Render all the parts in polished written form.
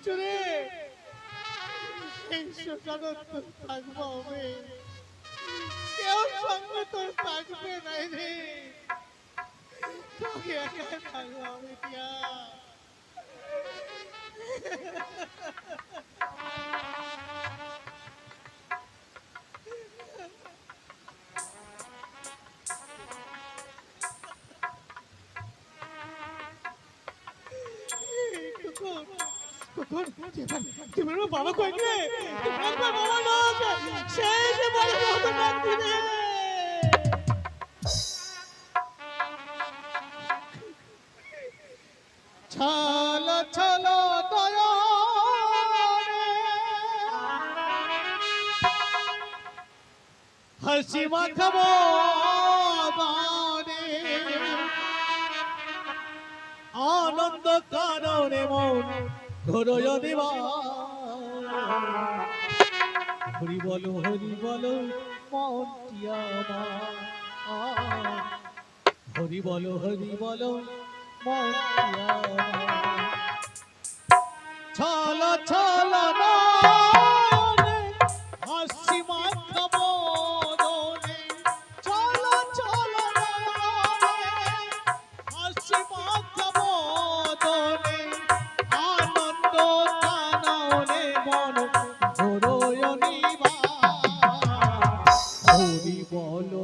চলে এই শ্মশানে তোর থাকবো আমি, কেউ সঙ্গে তোর থাকবে নাই রে, তোকে একা থাকবো আমি টিয়া। বাবা কই রে, বাবা না শেষ বলে কথা না দিলে ছালা ছালা দয়া হাসি মাখাবো বারে আনন্দ কারণে মন ঘোরয় দিবা হরি বলো মনটি আমার, হরি বলো মনটি আমার। ছলা ছলা নয়নে হাসি মাখাবো বদনে, ছলা ছলা নয়নে হাসি মাখাবো বদনে আনন্দ কাননে মন ঘোরয় নিবা। হরি বলো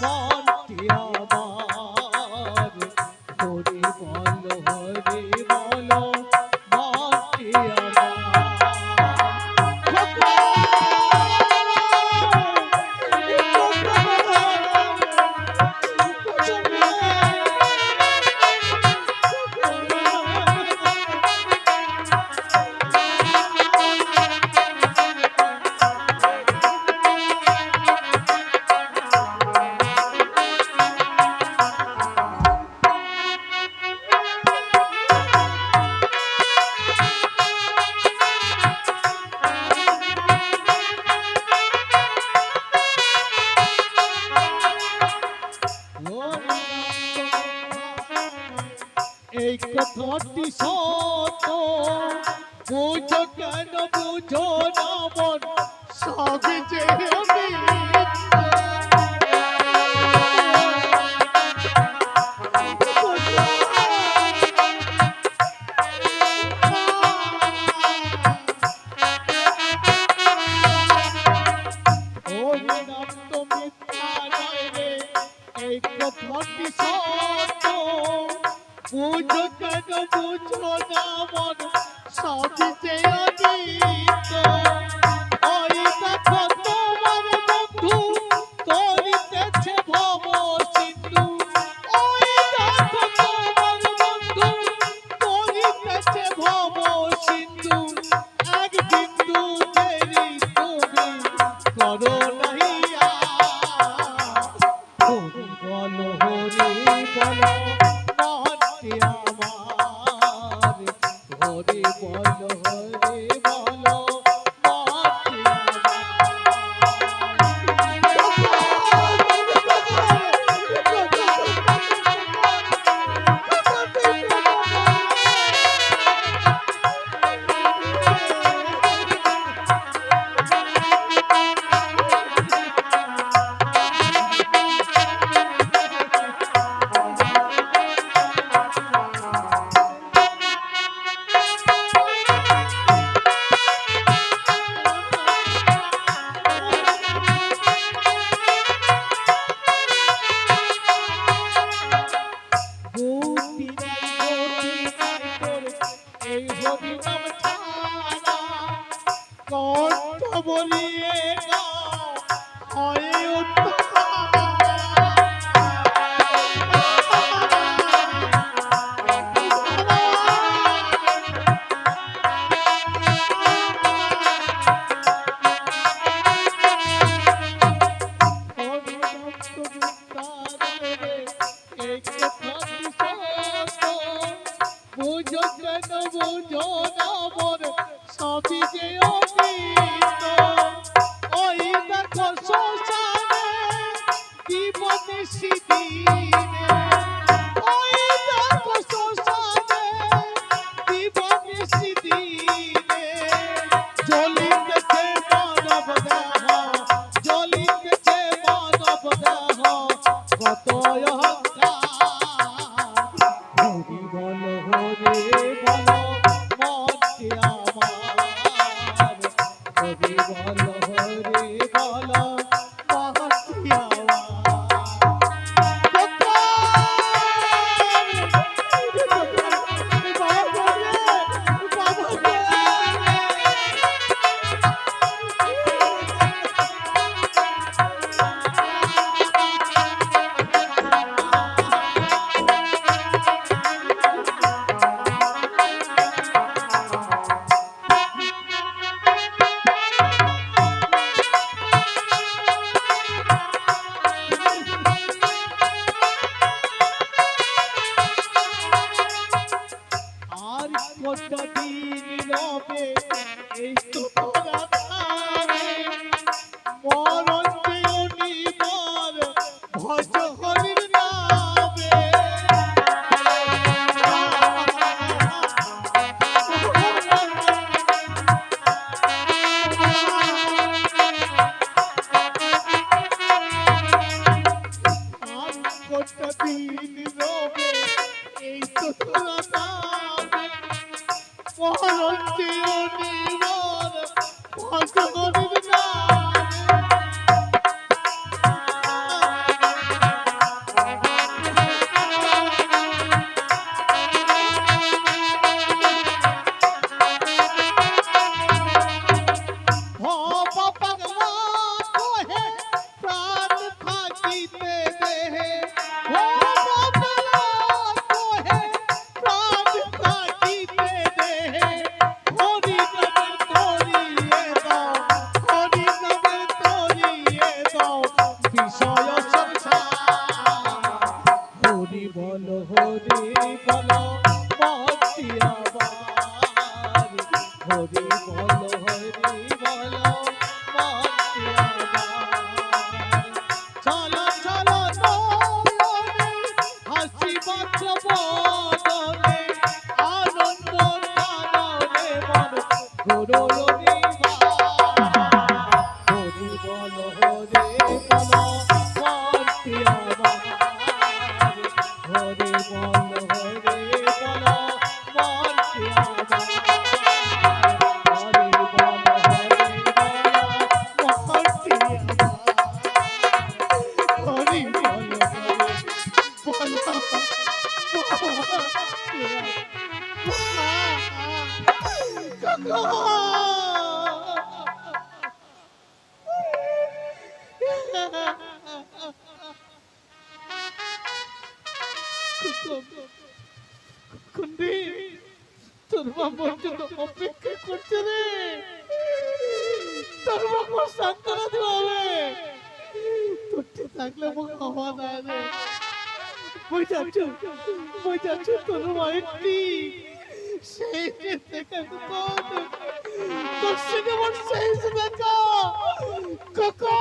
মনটি আমার, হরি বলো মনটি এই কথাটি সত্য, বুঝো কেন বুঝো না মন সবে যে আমি এই কথাটি সত্য, বুঝো কেন বুঝো না মন সবই যে অতীত। ওই দেখো তোমার বন্ধু করিতেছে ভব সিন্ধু, ওই দেখো তোমার বন্ধু করিতেছে ভব সিন্ধু। এক বিন্দু দেরি তুমি করো নাহিয়া, হরি বলো মনটি আমার, হরি বলো মনটি আমার। কণ্ঠ বলিয়ে হয় বুঝো কেন বুঝো না মন সবই যে অতীত। ওই দেখো শ্মশানে দিবনিশি দিনে, ওই দেখো শ্মশানে কত দিন রবে এই তো তোরা নামে মরণ যেও নিবার ভজ হরির নামে আর কত দিন রবে এই তো তোরা নামে মরণ যেও নিবার ভজ হরির নামে হরি বল হরি বল চলো চলো নয়নে হাসি বাচ্চ বদনে আনন্দ কাননে মন গুরুরি হরি বল ভক্তি আমার হরি বল ভক্তি কুন্ডি তোর বাবার জন্য অপেক্ষা করছে রে তোর বাবা সান্ত্বনা দিতে হবে তোরটি থাকলে মুখ হওয়া দেয় রে বই যাচ্ছ তোর মায়েরটি সেই দেখা তোর সিনেমার সেই দেখা কাকা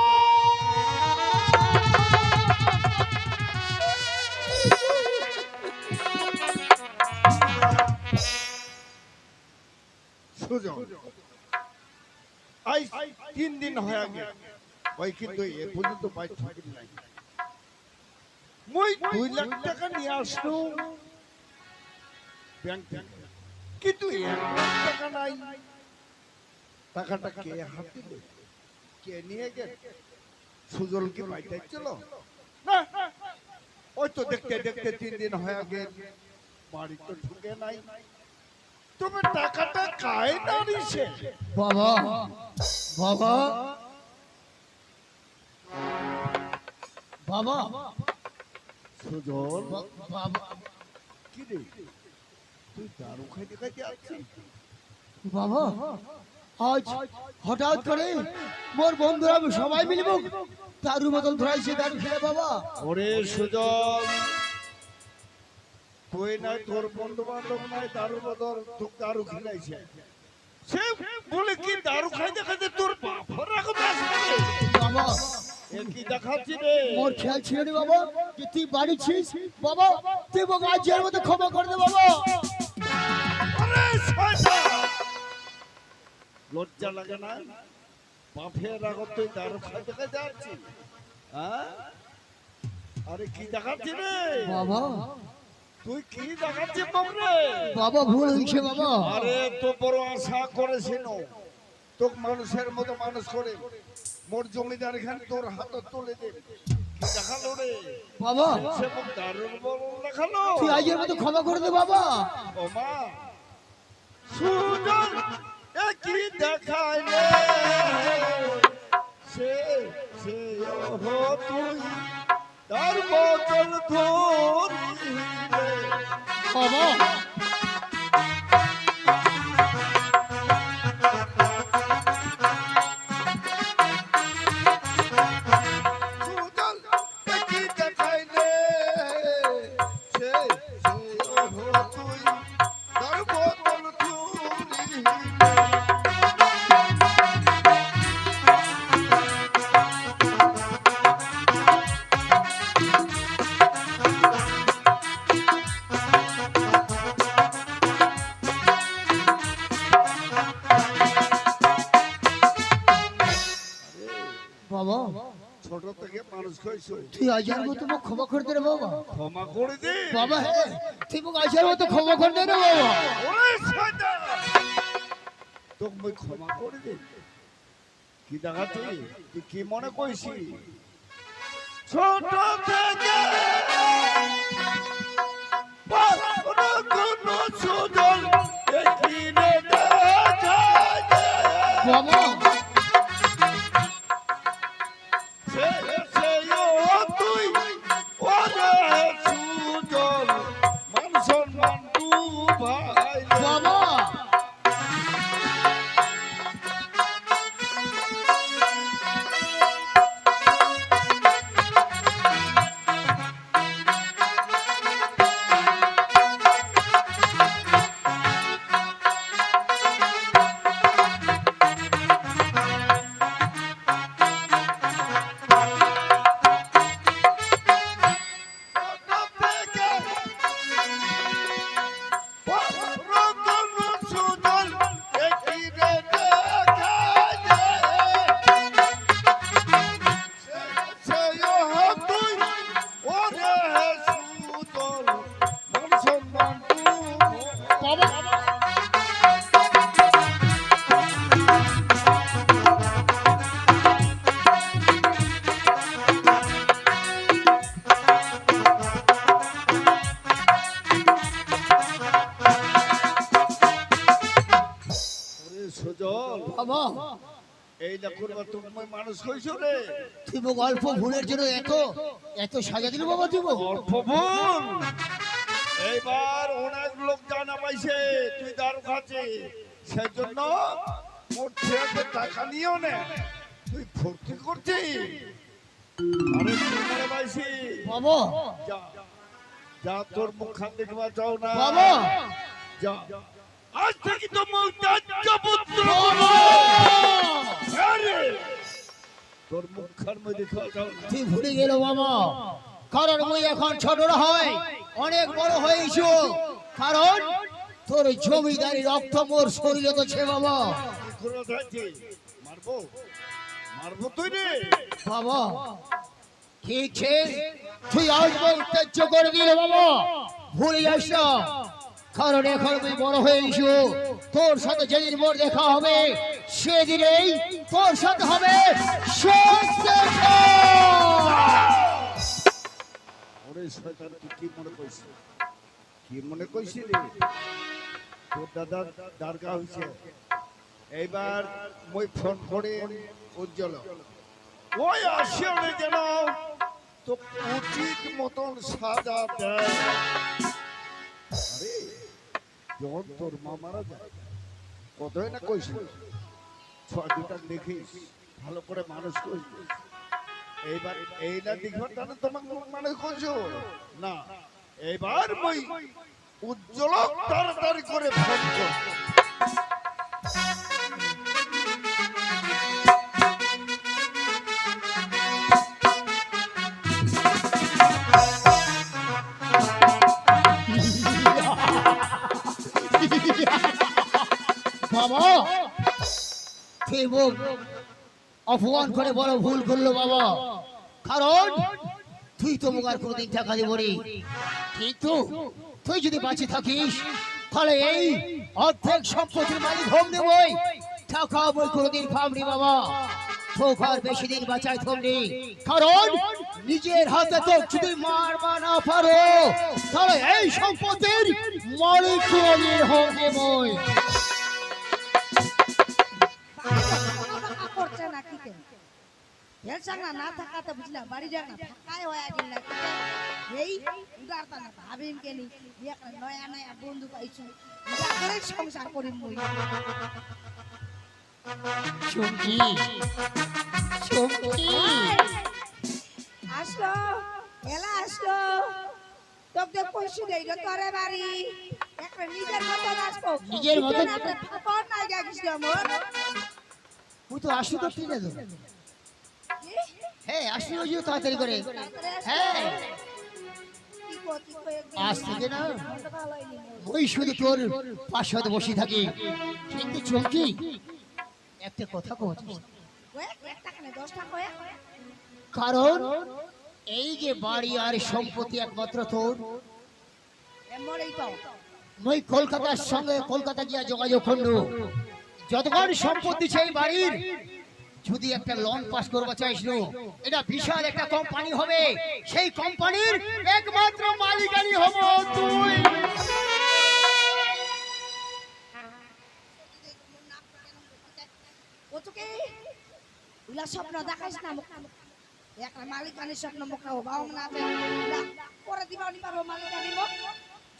সুজন আই 3 দিন হয়ে গেল ওই কিন্তু এ পর্যন্ত পাই থাকি নাই মই 2 লাখ টাকা নিয়ে আসলো ব্যাংক থেকে কিন্তু 1 লাখ টাকা নাই টাকাটা কে হাতে দিল কে নিয়ে গেল সুজন কি পাইতে ছিল না ওই তো দেখতে দেখতে 3 দিন হয়ে গেল বাড়ি তো ঢুকে নাই তুমি টাকাটা কায় না দিছে বাবা বাবা বাবা সুজন বাবা কি রে তুই দারু খাইতে খাইতে আসছিস বাবা আজ হঠাৎ করে মোর বন্ধুরা সবাই মিলিব দারু বোতল ধরাইছে দারু খেলে বাবা ওরে সুজন তুই নাই তোর বন্ধু বান্ধব নাই দারু বদল তোর দারু খেলাইছে সে বলে কি দারু খাইতে খাইতে তোর বাপর কথা আসবে বাবা এ কি দেখাচ্ছি রে মোর খেয়াল ছিল রে বাবা যে তুই বাড়ি ছিস বাবা তুই বাবা আজের মতো ক্ষমা করে দে বাবা আরে শয়তান লজ্জা লাগে না বাপের আগত তুই দারু খাইতে খাইতে আসছিস হ্যাঁ আরে কি দেখাচ্ছি রে বাবা তুই কি দেখাচ্ছিস বাবরে বাবা ভুল হইছে বাবা আরে তো বড় আশা করেছিল তোক মানুষের মতো মানুষ করে মোর জমিদার এখানে তোর হাত তুলে দে কি দেখালো রে বাবা সে মুখ দারুণ বল দেখালো তুই আজের মতো ক্ষমা করে দে বাবা ও মা সুজন এ কি দেখাইলে সে ও তুই তার বদল ধরি বাবা তুই তার ছোট থেকে মানুষ হয়েছো, তুই আজার মতো মুখ ক্ষমা করে দে রে বাবা। ক্ষমা করে দে বাবা হে, তুই মুখ আজার মতো ক্ষমা করে দে রে বাবা। ওরে শয়তান, তোকে মই ক্ষমা করে দে। কি দেখাচ্ছি তুই কি মনে কইছি? ছোট থেকে কোনো সুজন দেখিনি দেখা যায়। বাবা তুই ওরে সুজন মান সম্মান তু ভাই বাবা সুজন, বাবা এই দেখো তুমি মানুষ হইছো রে। তুই মুখ অল্প ভুলের জন্য এত এত সাজা দিল বাবা তুই মুখ। অল্প ভুল, এইবার অনেক লোক জানা পাইছে তুই দারু খাচ্ছে, সেই জন্য মোট 6 টাকা নিয়েও নে তুই ফুর্তি করছিস। আরে তুই মনে পাইছি বাবা যা যা, তোর মুখ খান দেখবা চাও না বাবা যা, আজ থেকে তো মুখ পুত্র আরে তোর মুখ খান মধ্যে খাওয়া চাও না। তুই ভুলে গেল বাবা, কারণ মুই এখন ছোট হয় অনেক বড় হয়েছ, কারণ তোর জমিদারি রক্ত মোর শরীরে তো ছে বাবা। কি করে যাচ্ছে? মারবো মারবো তুই রে বাবা ঠিক আছে, তুই আজ মুখ ত্যায্য করে দিলে বাবা, ভুলে যাস না, কারণ এখন আমি বড় হয়েছ, তোর সাথে যেদিন মোর দেখা হবে সেদিনেই তোর সাথে হবে শেষ দেখা। ওরে শয়তান, তুই কি মনে কইছিস? কি মনে কইছিস রে? তোর দাদা দারগা হইছে, এইবার মই ফোন করে উজ্জ্বল ওই আসলে যেন তো উচিত মতন সাজা দেয়। আরে যখন তোর মা মারা যায় কতই না কইছিল, ছয় দুটা দেখিস ভালো করে মানুষ করিস। এইবার এই না দেখবার তাহলে তোমাকে মানুষ করছো না, এইবার মই উজ্জ্বল তাড়াতাড়ি করে ফোন কর। বাবা তুই মুখ অপমান করে বড় ভুল করলো বাবা, কারণ তুই তো মুখ আর কোনদিন টাকা দিবনি, কিন্তু তুই যদি বাঁচে থাকিস তাহলে এই অর্ধেক সম্পত্তির মালিক হোম দেবই, টাকা বই কোনদিন পাবনি বাবা, তোকে আর বেশি দিন বাঁচাই থাকবি, কারণ নিজের হাতে তো যদি মারবা না পারো তাহলে এই সম্পত্তির মালিক কোনদিন হোম দেবই। করছে না কি কেন হেল সাংনা না থাকাতে বুঝলা বাড়ি যাক না ফাঁকায় হয়ে গেল না এই উদারতা না ভাবিন কেনি একটা নয়া নয়া বন্ধু পাইছো উদার করে সংসার করি মুই চুমকি চুমকি আসলো এলা আসলো তোকে পয়সা দেই রে তোরে বাড়ি একটা নিজের মতো আসবো নিজের মতো পর নাই যাকিস আমার তুই তো আসু তো ঠিক আছে, হ্যাঁ আসু ওই যে তাড়াতাড়ি করে, হ্যাঁ আজ থেকে না ওই শুধু তোর পাশে হয়তো বসে থাকি, কিন্তু চমকি একটা কথা কছিস কারণ এই যে বাড়ি আর সম্পত্তি একমাত্র তোর। এমনই তো মই কলকাতার সঙ্গে কলকাতা গিয়া যোগাযোগ করলো, যতক্ষণ সম্পত্তি সেই বাড়ির যদি একটা লোন পাস করবা চাইছ, এটা বিশাল একটা কোম্পানি হবে, সেই কোম্পানির একমাত্র মালিকানি হব তুই। ও তোকে উলা স্বপ্ন দেখাইস না মুখ একটা মালিকানির স্বপ্ন মুখ বাবা না পরে দিবানি পারবো মালিকানি মুখ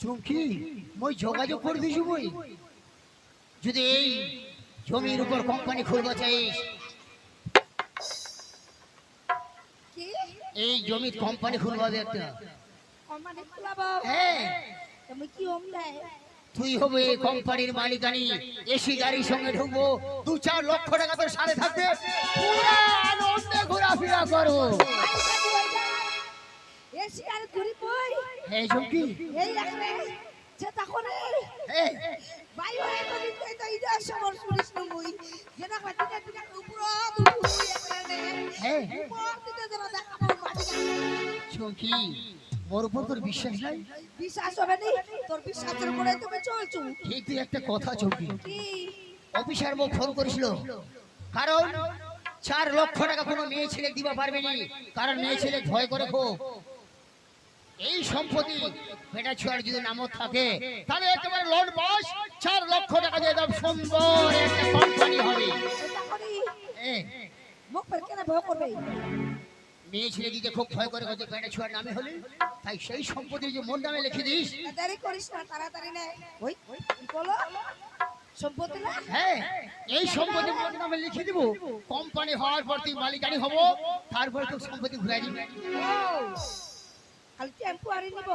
চুমকি মই যোগাযোগ করে দিছি, মই যদি এই জমির উপর কোম্পানি খুলবা চাইস, কি এই জমির কোম্পানি খুলবা একটা, কোম্পানি খুলাবো হ্যাঁ তুমি কি ওম দেয় তুই হবে এই কোম্পানির মালিকানি, এসি গাড়ির সঙ্গে ঢুকবো, 2-4 লক্ষ টাকা তোর সাথে থাকবে, পুরো আনন্দে ঘোরাফেরা করবো। এসি আর ঘুরি কই এই চুমকি, এই রাখলে যেটা করে হ্যাঁ ভাই ওই কই কই তো ইদা সবর শুনিস না মুই যেটা কইতে দিনা উপর দুপুর একলানে হ্যাঁ উপর দিতে যেটা দেখাবো মালিকানি চুমকি, মোর উপর তোর বিশ্বাস নাই? বিশ্বাস হবে নি তোর বিশ্বাসের উপরে তুমি চলছো কিন্তু একটা কথা চুমকি, কি অফিসার মোক ফোন করেছিল, কারণ 4 লক্ষ টাকা কোনো মেয়ে ছেলে দিবা পারবে নি, কারণ মেয়ে ছেলে ভয় করে খুব। এই সম্পত্তি বেটা ছুয়ার যদি নামত থাকে তাহলে একেবারে লোন পাস, 4 লক্ষ টাকা দিয়ে দাম সুন্দর একটা কোম্পানি হবে। এটা করি এ, মুখ পর কেন ভয় করবে মেয়ে ছেলে দিতে খুব ভয় করে হচ্ছে বেটা ছুয়ার নামে হলে, তাই সেই সম্পত্তি যে মোর নামে লিখে দিস। দেরি করিস না তাড়াতাড়ি নে ওই কি বলো সম্পত্তি না হ্যাঁ এই সম্পত্তি মোর নামে লিখে দিব, কোম্পানি হওয়ার পর তুই মালিকানি হব, তারপরে তোর সম্পত্তি ঘুরাই দিবি। খালি টেম্পো আনি নিব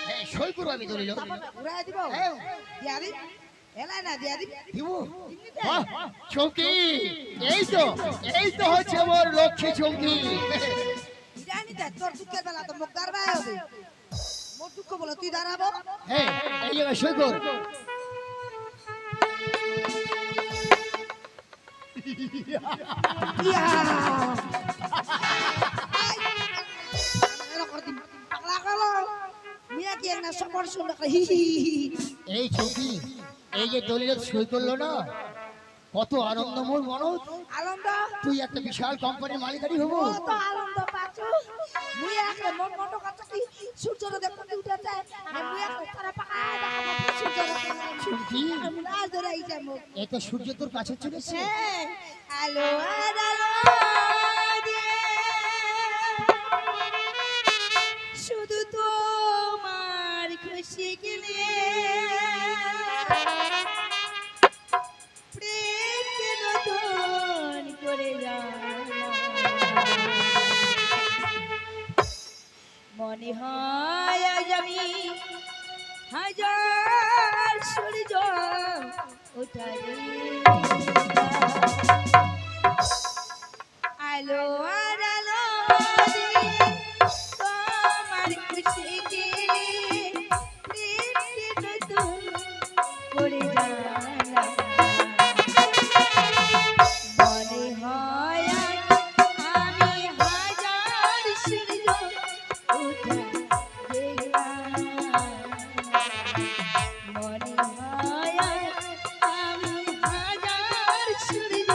হ্যাঁ সই করবো আমি দলিল, ঘুরাই দিব হ্যাঁ দিয়া দিন এলাই না দিয়া দিন দিব। বাহ, চৌকি, এই তো হচ্ছে মোর লক্ষ্মী চৌকি। জানি দে তোর দুঃখের বেলা তো মুখ দাঁড়াবে হবে মোর দুঃখ বলো তুই দাঁড়াবো হ্যাঁ এই জায়গায় সই কর। ইয়া এরকম দিন পাগলা গেল মিয়া কি না সবর শুনে হি হি এই চৌকি, এই যে দলিল সই করলো না, কত আনন্দ মোর মনত, আনন্দ তুই একটা বিশাল কোম্পানির মালিকানি হবো। কত আনন্দ পাচ্ছ মুই একটা মন মন কথা কি সূর্যর দেখতে উঠেছে আর মুই একটা তারা পাকায় দেখাবো সূর্যর চৌকি, আমি আজ ধরে আইছে মুখ এত সূর্য তোর কাছে চলেছে। হ্যালো আলো দিয়ে শুধু তোমার খুশি গেলে প্রেমকে নতুন করে মনে হয় আজ আমি হাজার সূর্য ওঠারে আলো আর আলো দিয়ে তোমার খুশি গেলে প্রেমকে নতুন করে জানা মনে হয় আমি হাজার সূর্য ওঠা দেখলাম মনে হয় আমি হাজার সূর্য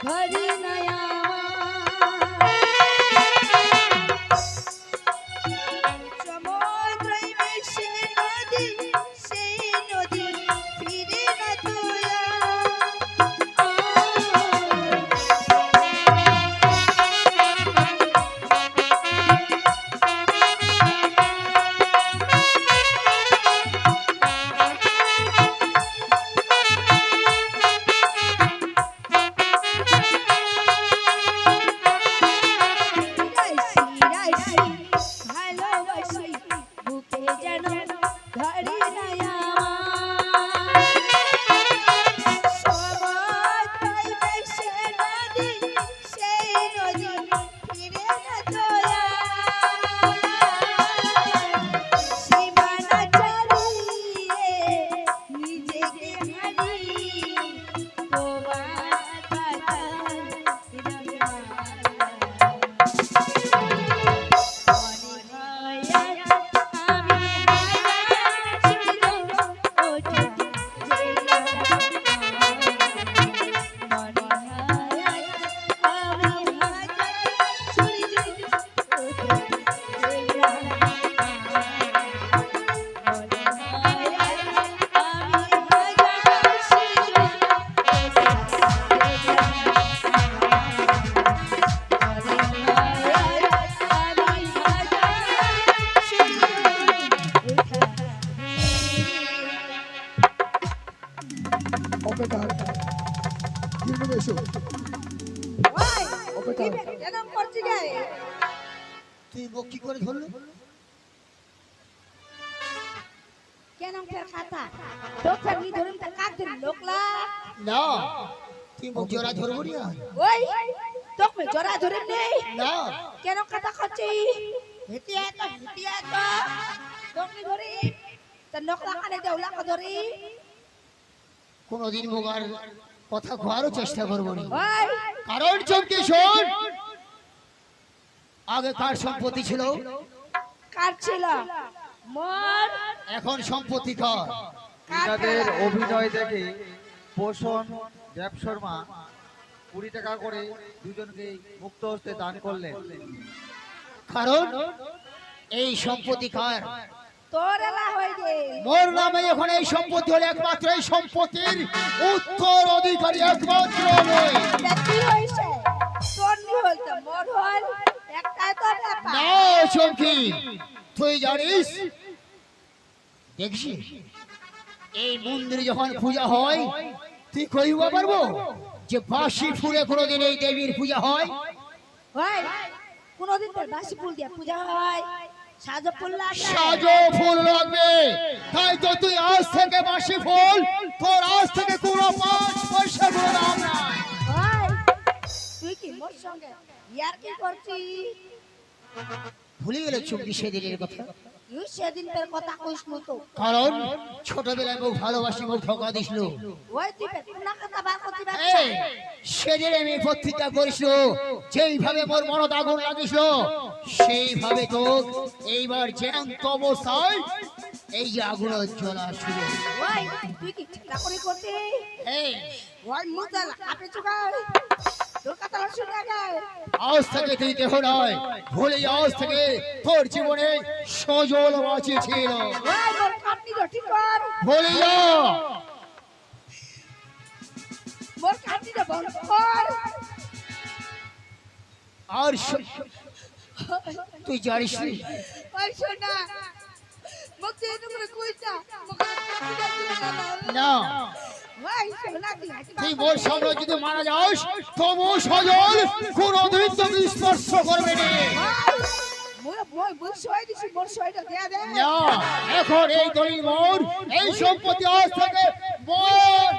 ঘরে নয়া সমুদ্রই মিশে নদী সেই নদী ফিরে না তোরা ভালোবাসি বুকে যেন ঘরে নয়া সমুদ্রই মিশে নদী সেই নদী ফিরে না তোরা সীমানা ছাড়িয়ে নিজেকে হারিয়ে তোমার বাতাস অপেকার ধীরে এসো এরকম করছি গে তুই মুখ কি করে ধরলো? কেন ফের খাতা তো ফের নি ধরুন তা কাক ধরুন লোকলা না, তুই মুখ জোড়া ধরবো না। ওই তোক মে জরা ধরে নেই না, কেন কথা করছি হেতিয়া তো তোক নি ধরি তা নকলা কানে দেউলা ক ধরি কোনোদিন মুখ আর কথা খোয়ারও চেষ্টা করবো না। ওই কারণ চমকে শোন, আগে কার সম্পত্তি ছিল, কার ছিল মোর এখন সম্পত্তি কার? তাদের অভিনয় দেখে পোষণ দেব শর্মা 20 টাকা করে দুজনকে মুক্ত হস্তে দান করলেন। কারণ এই সম্পত্তি কার? তোর এলা হই গে মোর নামে এখন এই সম্পত্তি হলে একমাত্র এই সম্পত্তির উত্তর অধিকারী একমাত্র আমি। কি হইছে তোর নি হল তো মোর হল একটাই তো ব্যাপার না চমকি, তুই জানিস দেখছিস এই মন্দিরে যখন পূজা হয় তুই কইবা পারবো যে বাসি ফুলে কোনোদিন এই দেবীর পূজা হয়? ওই কোনদিন তোর বাসি ফুল দিয়ে পূজা হয় সাজো ফুল লাগে সাজো ফুল লাগবে, তাই তো তুই আজ থেকে বাসি ফুল তোর আজ থেকে কোনো 5 পয়সা কোনো দাম নাই। ওই তুই কি মোর সঙ্গে ইয়ার কি করছিস ভুলে গেলে চমকি সেদিনের কথা। তুই সেদিন তোর কথা কইস না তো কারণ ছোটবেলায় মুখ ভালোবাসি মুখ ধোকা দিছিল। ওই তুই পেটনা কথা বার করতে এই, পারছিস সেদিন আমি প্রতিজ্ঞা করেছিল যেইভাবে মোর মনত আগুন লাগিছিল সেইভাবে তো এইবার জ্যান্ত অবস্থায় এই যে আগুন জ্বলা শুরু। ওই তুই কি চিন্তা করে করছিস এই, ওই মুদাল আপনি চুকাই তোর কথা শুনে গায় আজ থেকে তুই দেহ নয়, ভুলে আজ থেকে তোর জীবনে সজল বাঁচিয়েছিল। ওই মোর কাটনি রটি কর ভুলে যা, মোর কাটনি রে বন্ধ কর আর তুই জানিস নি? ওই শোনা মুখে এত করে কইতা মুখে না, ওই শোনা তুই মোর সামনে যদি মারা যাস তবু সজল কোনোদিন তোকে স্পর্শ করবে না। না, এখন এই দলিল মোর, এই সম্পত্তি আজ থেকে মোর।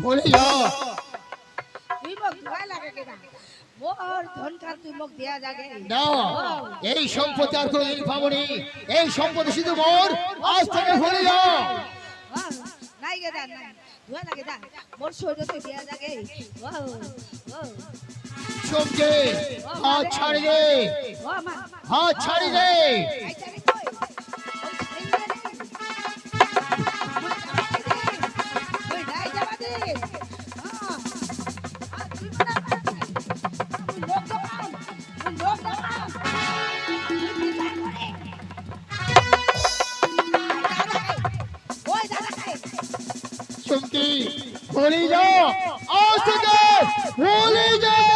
বলে যা, ওর ধনকার তুই মুখ দেয়া যাগে না এই সম্পত্তি আর কোনদিন পাবনি এই সম্পত্তি শুধু মোর আজ থেকে ভুলে যাও নাই গে দা নাই ধোয়া লাগে দা মোর শরীর তুই দেয়া যাগে ও ও চমকে হাত ছাড়ি দে ও মা হাত ছাড়ি দে আই চারি কই ওই নাই যাবা দে হ্যাঁ আর তুই না লোক দাও লোক দাও ওই দাদা খাই চমকে ভুলে যাও আজ থেকে ভুলে যাও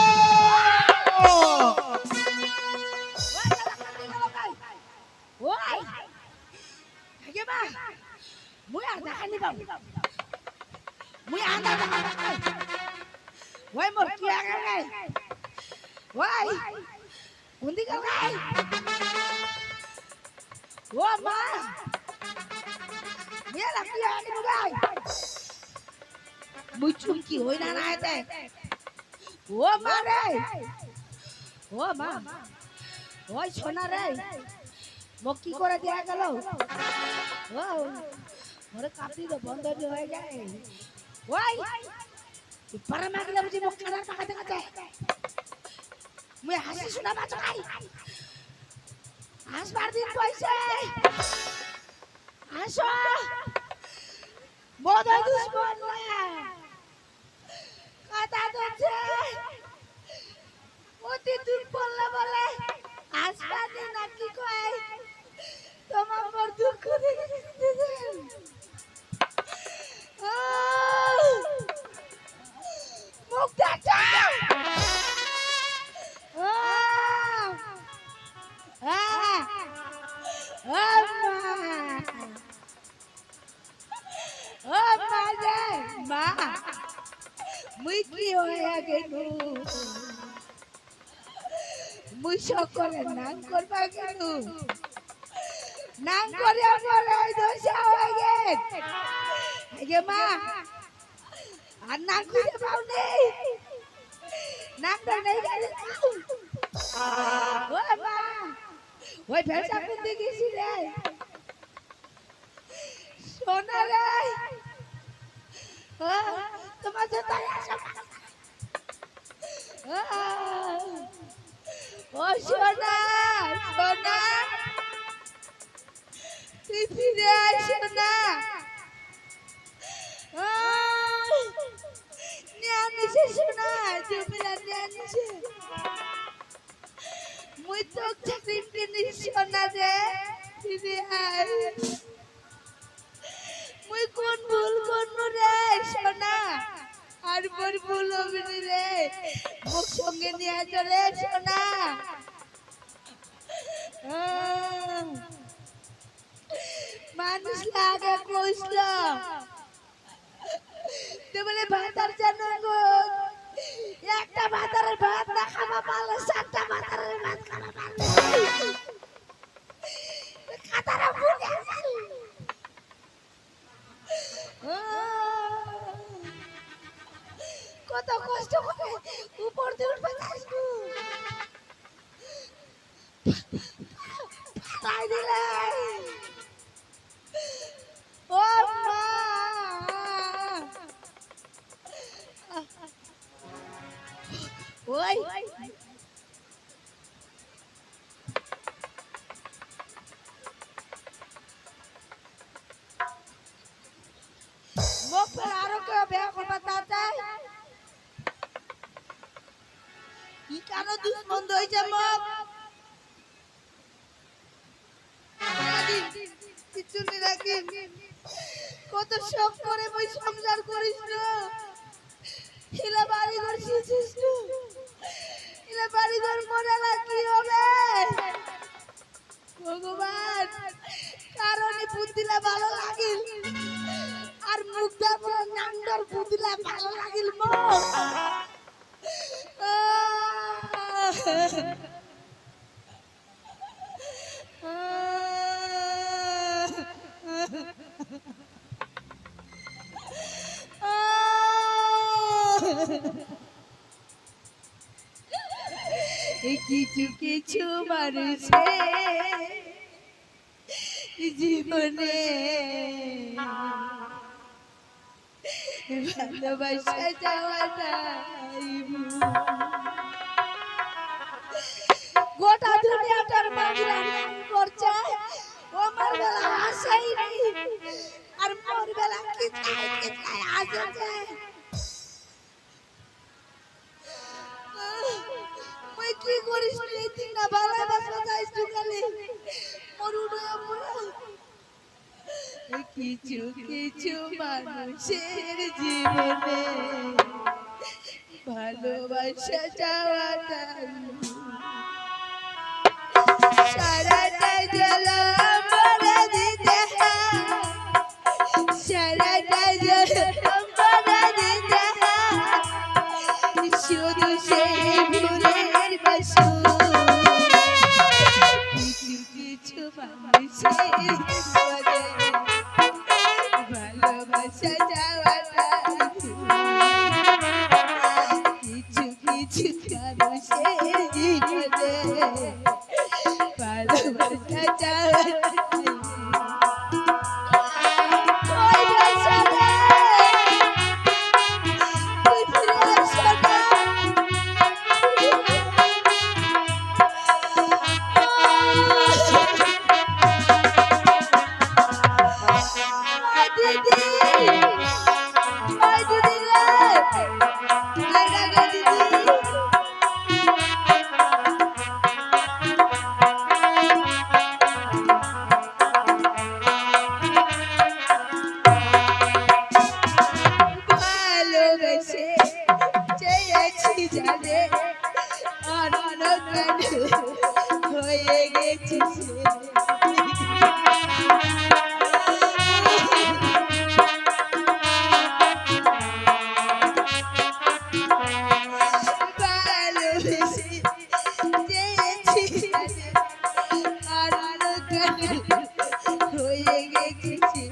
কি হই না না এতে ও মা রে ও মা ওই সোনা রে মোক কি করে দেয়া গেল ও মোরে কাপড়ি তো বন্ধ হয়ে যায় ওই পারা মাগলে বুঝি মোক খানা টাকা দেখাতে মুই হাসি শোনা বাঁচাই হাসবার দিন কইছে আসো বোধ দুশ্মন না কথা দিচ্ছে অতি দূর পড়লে বলে আসবানি নাকি কয় তোমার বড় দুঃখ দেখে মুখ দেখা মা মুই কি হয়ে গেল মুই সকলে নাম করবা গেল নাম করে আমার এই দশা হয়ে গে মা আর নাম করে পাও নেই নামটা নেই গেলে ও মা ওই ভেসা কুন্দি গেছি রে সোনা রে তোমার জন্য ও সোনা সোনা তুই ফিরে আসো না নিয়ে সোনা জমিলা নিয়ে মুই তো চাকরি কিনি সোনা রে ফিরে আয় মুই কোন ভুল করনু রে সোনা আর মোর ভুল হবে রে মুখ সঙ্গে নিয়ে চলে সোনা মানুষ লাগে কইছিল তো বলে ভাতার জানো গো একটা ভাতারের ভাত না খাওয়া পারলে সাতটা ভাতারের ভাত খাওয়া পারলে খাতারা ভুলে কত কষ্ট করে উপর দিয়ে উঠবে আসবো তাই দিলে ও মা ওই মুখ पर आरो के बेह करबा ताते কি কানো দুশ্মন হইছে মুখ কিছু নি রাখি কত শখ করে মই সংসার করিস না হিলা বাড়ি ঘর শিখিস না হিলা বাড়ি ঘর মরালা কি হবে ভগবান কারণে বুদ্ধিলা ভালো লাগিল আর মুখটা পুরো নাঙ্গর বুদিলা ভালো লাগিল মো কিছু কিছু মানুষে জীবনে ভালোবাসা যাওয়াটাই ভুল। গোটা দুনিয়াটার মানুষ করছে আমার বেলা আসাই নেই আর মোর বেলা কি আসছে। ওই কি করিস রে তুই না ভালোবাসা যাইস দুকালে মরুনা পুরা। কিছু কিছু মানুষের জীবনে ভালোবাসা যাওয়াটাই সারাটা জ্বালা বলে দিতে হয়, সারাটা জ্বালা বলে দিতে হয়, শুধু সেই ভুলের বাসন। কিছু কিছু মানুষের জীবনে ভালোবাসা যাওয়াটাই ভুল। কিছু কিছু মানুষের জীবনে ভালোবাসা যাওয়াটাই ওই বাসাটা তুই ফিরে আসো না। দিদি ওই দিদি রে আইরা গে দিদি। ভালোবেসে চেয়েছি জানে অন্য কানে হয়ে গেছি সে। ভালোবেসে চেয়েছি জানে অন্য কানে হয়ে গেছি সে।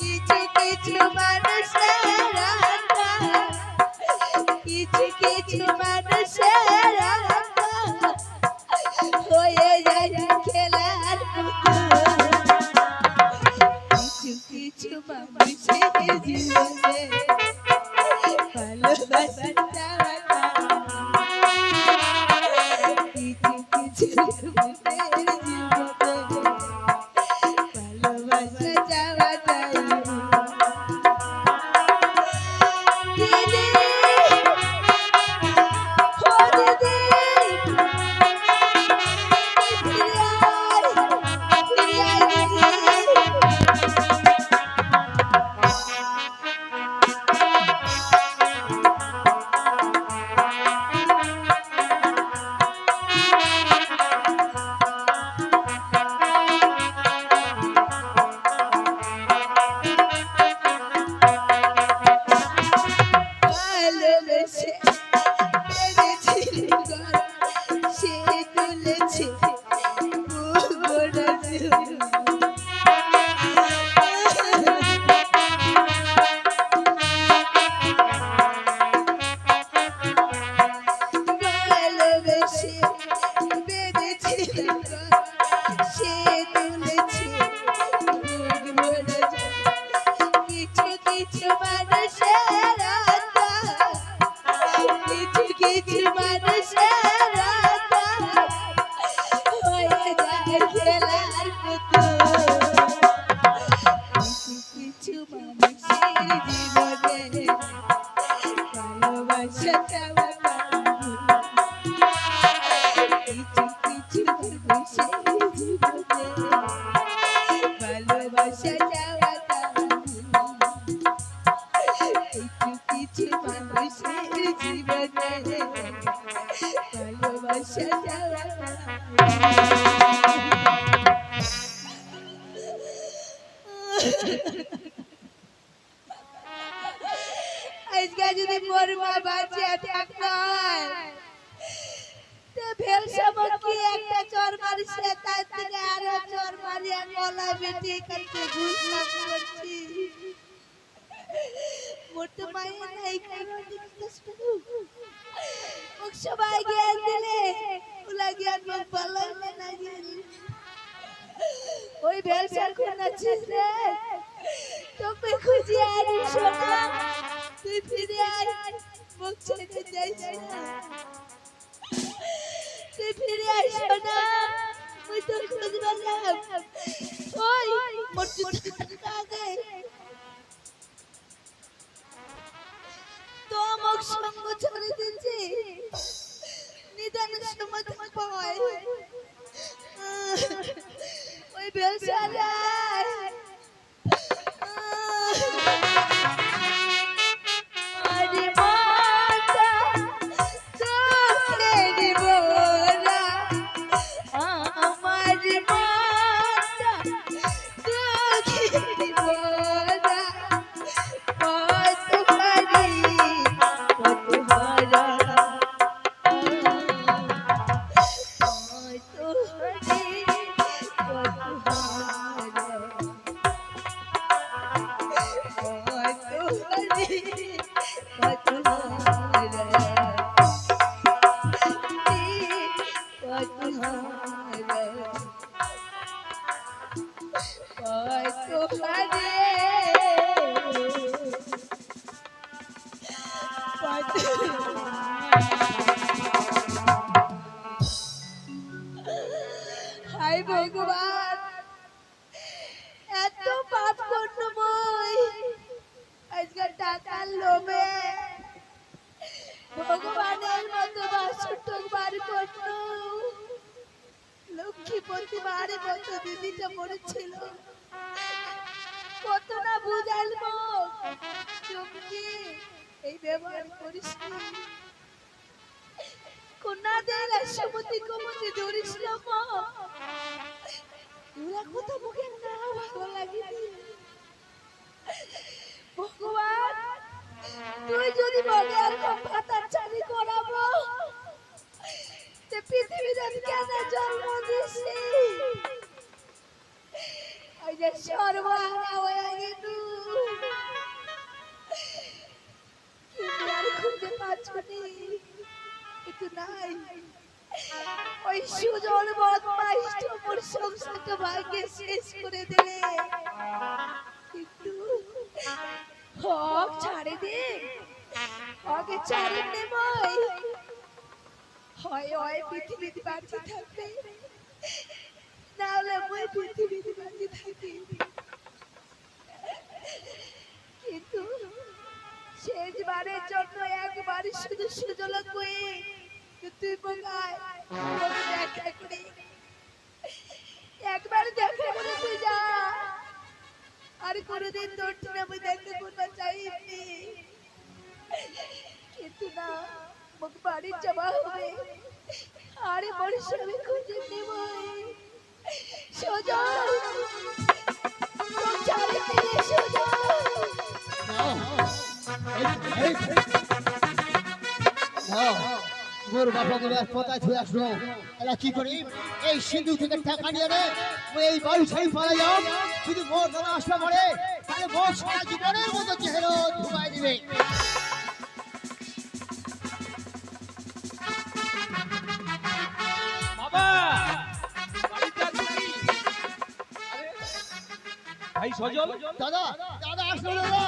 কিছু কিছু মানুষের আত্মা, কিছু কিছু মানুষের আত্মা হয়ে যায় খেলার পুতুল। কিছু কিছু মানুষের জীবনে ভালোবাসা যাওয়াটা, কিছু কিছু মানুষের জীবনে ভালোবাসা যাওয়াটাই দিদি ও দিদি ফিরে আয় দিদি। ভালোবেসে পেরেছি ঘর, সে তুলেছে বুবনা চুল। ভালোবেসে পেরেছি ঘর, সে তুলেছে বুবনা চুল। কিছু কিছু মানুষের আত্মা, কিছু কিছু মানুষের আত্মা হয়ে যায় খেলার পুতুল। কিছু কিছু মানুষের জীবনে ভালোবাসা যাওয়াটাই ভুল। কিছু কিছু মানুষের জীবনে ভালোবাসা যাওয়াটাই ভুল। কিছু কিছু মানুষের জীবনে ভালোবাসা যাওয়াটাই আজকে যদি মোর মা বাঁচিয়া থাকতো ভেলসামকি একটা চর মারিছে, তার থেকে আরো চর মারিয়া গলা বেটে কাছে ঘুষলাম করছি। মোটে মায়ের নাই কারণ সবাই জ্ঞান দিলে বেলসার কোন আছিস রে তোকে খুঁজে আনি সোনা তুই ফিরে আয় মুখ ছেড়ে যাইস না তুই ফিরে আয় সোনা তুই তো খুঁজ বললাম ওই মরতে আগে তো মুখ সঙ্গ ছেড়ে দিচ্ছি নিদানের সময় পায় ওই বেলসারা আরে মাতা তোকে দিব না আমার মাতা তোকে দিব না কত পারি কত হারা হায় ভগবান এত পাপ করলো মই আজকে টাকার লোভে ভগবানের মতো বাসুটক বার করলো লক্ষ্মীপতি বারে মতো দিদিটা মরেছিল কত না বুঝালবো তুমি এই ব্যবহার করিস না কন্যা দেল সমতি কমতি ধরিস না মা তোরা কথা মুখে না ভালো লাগে ভগবান তুই যদি বলে এরকম পাতার চারি করাবো তে পৃথিবীতে কেন জন্ম দিছি ওই যে সর্বহারা হয়ে গেল কিন্তু আর খুঁজে পাচ্ছি কিন্তু নাই ওই সুজল বদমাইশ মোর সংসারটা ভাগ্যে শেষ করে দিলে কিন্তু হক ছাড়ে দে হকে ছাড়ে দে মই হয় হয় পৃথিবীতে বাঁচে থাকবে না হলে মই পৃথিবীতে বাঁচে থাকি কিন্তু শেষবারের জন্য একবারই শুধু সুজলা কই তুই বোকায় দেখা করে একবার দেখা করে তুই যা আর কোনোদিন তোর থেকে আমি দেখা করতে চাইনি কিন্তু না মুখ বাড়ির যাওয়া হবে আরে বড় আমি খুঁজে নেব সোজা তোর চালে ফিরে সোজা মোর বাবা গুলো কোথায় ছুঁয়ে আসলো এরা কি করি এই সিন্ধু থেকে টাকা নিয়ে রে এই বাড়ি ছাড়ি পালা যাও যদি মোর দ্বারা আসবে পড়ে তাহলে মোর সারা জীবনের মতো চেহারা ধুমাই দিবে বাবা বাড়িতে আছো কি ভাই সজল দাদা দাদা আসলো দাদা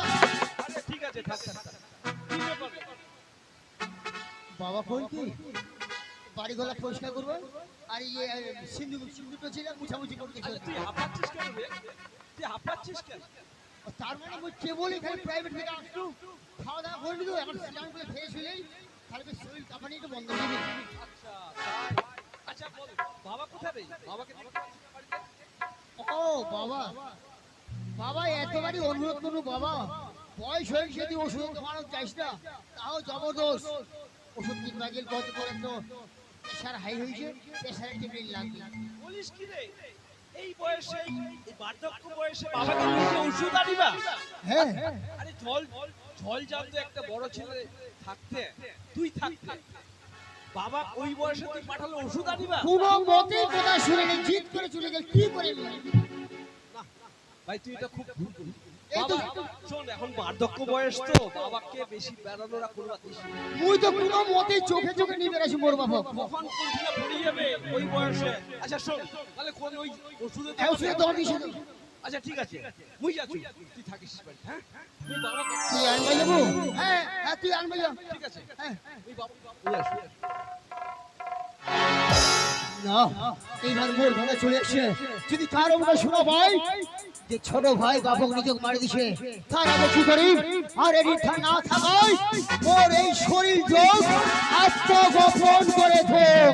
আরে ঠিক আছে থাক থাক থাক। কি ব্যাপার বাবা কই কি বাড়ি ঘর পরিষ্কার করবে আর ইয়ে সিন্ধুটা ছিল মুছামুছি করতে আরে তুই হাঁপাচ্ছিস কেন রে তুই হাঁপাচ্ছিস কেন তার মানে আমি কেবলই খালি প্রাইভেট থেকে আসলু খাওয়া দাওয়া করে দিল এখন স্নান করে ফ্রেশ হলেই তাহলে শরীর কাঁপানি একটু বন্ধ হয়ে যাবে আচ্ছা আচ্ছা বল বাবা কোথায় রে বাবাকে দেখতে পাচ্ছিস না বাড়িতে ও বাবা বাবা এতবারই অনুরোধ করবো বাবা বয়স হয়ে যদি ওষুধ খাওয়ানো চাইস না তাও জবরদস্ত ওষুধ কিনবা গেল কত করে তো প্রেশার হাই হয়েছে প্রেশারের টেবিল লাগবে বলিস কি রে এই বয়সে এই বার্ধক্য বয়সে বাবাকে নিয়ে ওষুধ আনিবা হ্যাঁ আরে জল জল জানতো একটা বড় ছেলে থাকতে তুই থাকতে বাবা ওই বয়সে তুই পাঠালো ওষুধ আনিবা কোনো মতেই কথা শুনে জিদ করে চলে গেল কি করে না ভাই তুই এটা খুব ভুল করিস এই তো বাবা শোন এখন বার্ধক্য বয়স তো বাবাকে বেশি বেড়ানোরা করবা দিস না। মুই তো কোনো মতে চোখে চোখে নিয়ে বেড়াছি মোর বাবা কখন কোনটা পড়ে যাবে ওই বয়সে। আচ্ছা শোন তাহলে কোন ওই ওষুধে হ্যাঁ ওষুধের দর দিছে আচ্ছা ঠিক আছে মুই যাচ্ছি তুই থাকিস বাড়ি হ্যাঁ তুই বাবা তুই আনবে যাবো হ্যাঁ হ্যাঁ তুই আনবে যা ঠিক আছে হ্যাঁ তুই বাবা তুই আসো না এইবার মোর ঘরে চলে এসছে যদি কারো মুখে শোনা ভাই যে ছোট ভাই বাপক নিজক মারি দিছে তার আগে কি করি আর এটি না থাকায় মোর এই শরীর যোগ আত্মগোপন করে থাক